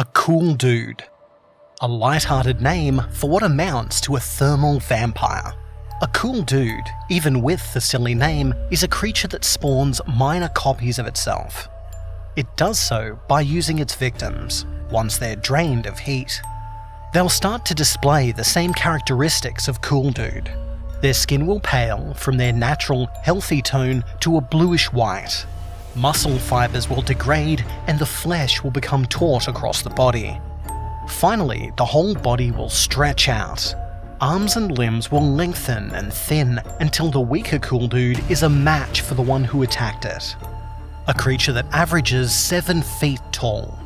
a cool dude. A light-hearted name for what amounts to a thermal vampire. A cool dude, even with the silly name, is a creature that spawns minor copies of itself. It does so by using its victims, once they're drained of heat. They'll start to display the same characteristics of cool dude. Their skin will pale from their natural, healthy tone to a bluish white. Muscle fibers will degrade and the flesh will become taut across the body. Finally, the whole body will stretch out. Arms and limbs will lengthen and thin until the weaker cool dude is a match for the one who attacked it. A creature that averages 7 feet tall.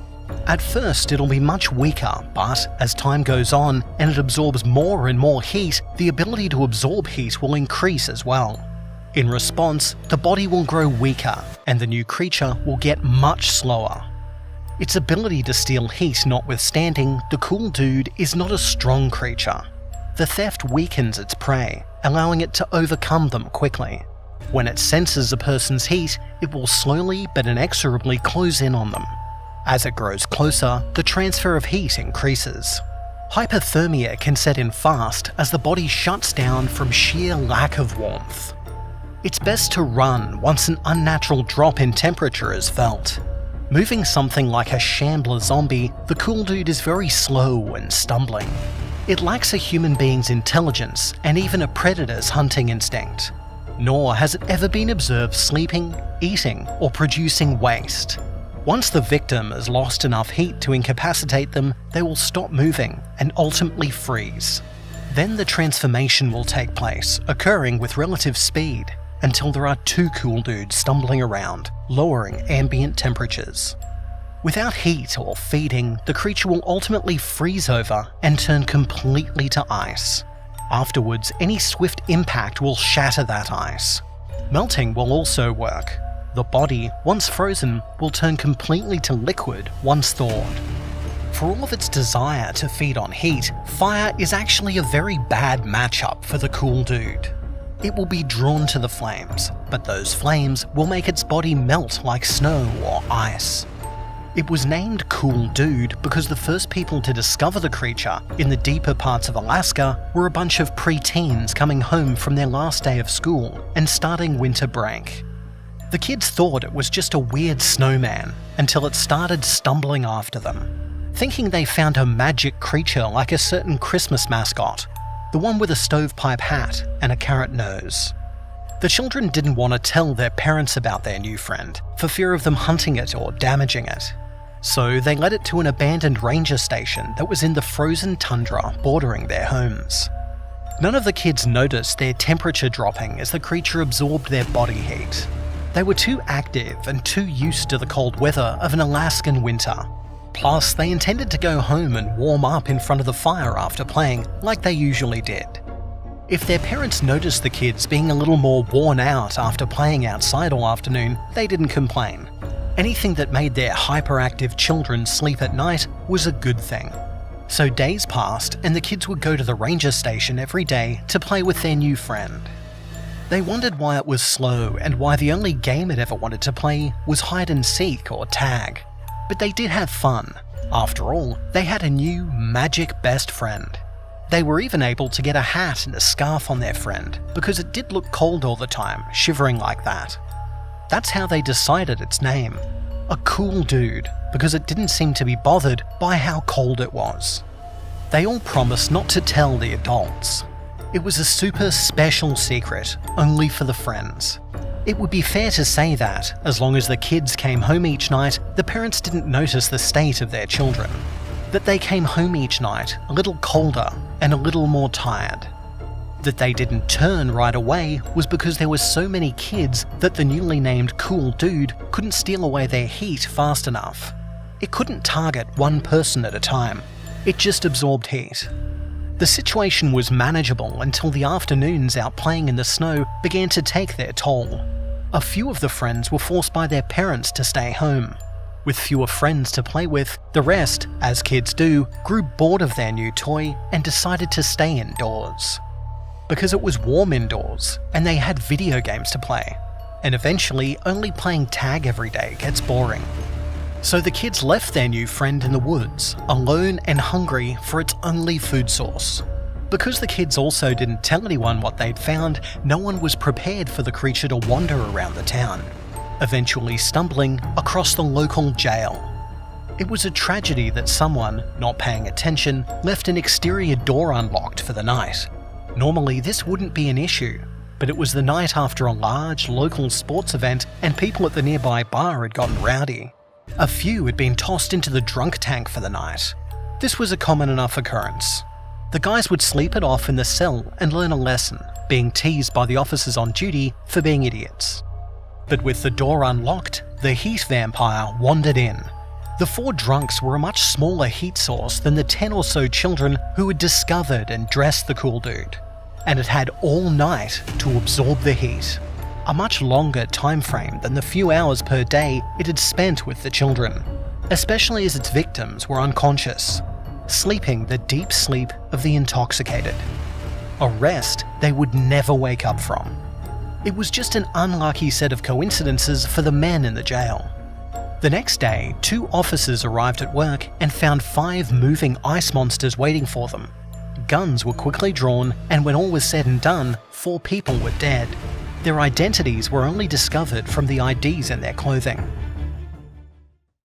At first it'll be much weaker, but as time goes on and it absorbs more and more heat, the ability to absorb heat will increase as well. In response, the body will grow weaker and the new creature will get much slower. Its ability to steal heat notwithstanding, the cool dude is not a strong creature. The theft weakens its prey, allowing it to overcome them quickly. When it senses a person's heat, it will slowly but inexorably close in on them. As it grows closer, the transfer of heat increases. Hypothermia can set in fast as the body shuts down from sheer lack of warmth. It's best to run once an unnatural drop in temperature is felt. Moving something like a shambler zombie, the cool dude is very slow and stumbling. It lacks a human being's intelligence and even a predator's hunting instinct. Nor has it ever been observed sleeping, eating, or producing waste. Once the victim has lost enough heat to incapacitate them, they will stop moving and ultimately freeze. Then the transformation will take place, occurring with relative speed, until there are 2 cool dudes stumbling around, lowering ambient temperatures. Without heat or feeding, the creature will ultimately freeze over and turn completely to ice. Afterwards, any swift impact will shatter that ice. Melting will also work. The body, once frozen, will turn completely to liquid once thawed. For all of its desire to feed on heat, fire is actually a very bad matchup for the cool dude. It will be drawn to the flames, but those flames will make its body melt like snow or ice. It was named Cool Dude because the first people to discover the creature in the deeper parts of Alaska were a bunch of pre-teens coming home from their last day of school and starting winter break. The kids thought it was just a weird snowman until it started stumbling after them, thinking they found a magic creature like a certain Christmas mascot, the one with a stovepipe hat and a carrot nose. The children didn't want to tell their parents about their new friend for fear of them hunting it or damaging it. So they led it to an abandoned ranger station that was in the frozen tundra bordering their homes. None of the kids noticed their temperature dropping as the creature absorbed their body heat. They were too active and too used to the cold weather of an Alaskan winter. Plus, they intended to go home and warm up in front of the fire after playing, like they usually did. If their parents noticed the kids being a little more worn out after playing outside all afternoon, they didn't complain. Anything that made their hyperactive children sleep at night was a good thing. So days passed and the kids would go to the ranger station every day to play with their new friend. They wondered why it was slow and why the only game it ever wanted to play was hide and seek or tag. But they did have fun. After all, they had a new magic best friend. They were even able to get a hat and a scarf on their friend because it did look cold all the time, shivering like that. That's how they decided its name. A cool dude, because it didn't seem to be bothered by how cold it was. They all promised not to tell the adults. It was a super special secret, only for the friends. It would be fair to say that, as long as the kids came home each night, the parents didn't notice the state of their children. That they came home each night a little colder and a little more tired. That they didn't turn right away was because there were so many kids that the newly named Cool Dude couldn't steal away their heat fast enough. It couldn't target one person at a time. It just absorbed heat. The situation was manageable until the afternoons out playing in the snow began to take their toll. A few of the friends were forced by their parents to stay home. With fewer friends to play with, the rest, as kids do, grew bored of their new toy and decided to stay indoors. Because it was warm indoors, and they had video games to play. And eventually, only playing tag every day gets boring. So the kids left their new friend in the woods, alone and hungry for its only food source. Because the kids also didn't tell anyone what they'd found, no one was prepared for the creature to wander around the town, eventually stumbling across the local jail. It was a tragedy that someone, not paying attention, left an exterior door unlocked for the night. Normally this wouldn't be an issue, but it was the night after a large local sports event and people at the nearby bar had gotten rowdy. A few had been tossed into the drunk tank for the night. This was a common enough occurrence. The guys would sleep it off in the cell and learn a lesson, being teased by the officers on duty for being idiots. But with the door unlocked, the heat vampire wandered in. The 4 drunks were a much smaller heat source than the 10 or so children who had discovered and dressed the cool dude, and it had all night to absorb the heat, a much longer time frame than the few hours per day it had spent with the children, especially as its victims were unconscious, sleeping the deep sleep of the intoxicated. A rest they would never wake up from. It was just an unlucky set of coincidences for the men in the jail. The next day, 2 officers arrived at work and found 5 moving ice monsters waiting for them. Guns were quickly drawn, and when all was said and done, 4 people were dead. Their identities were only discovered from the IDs in their clothing.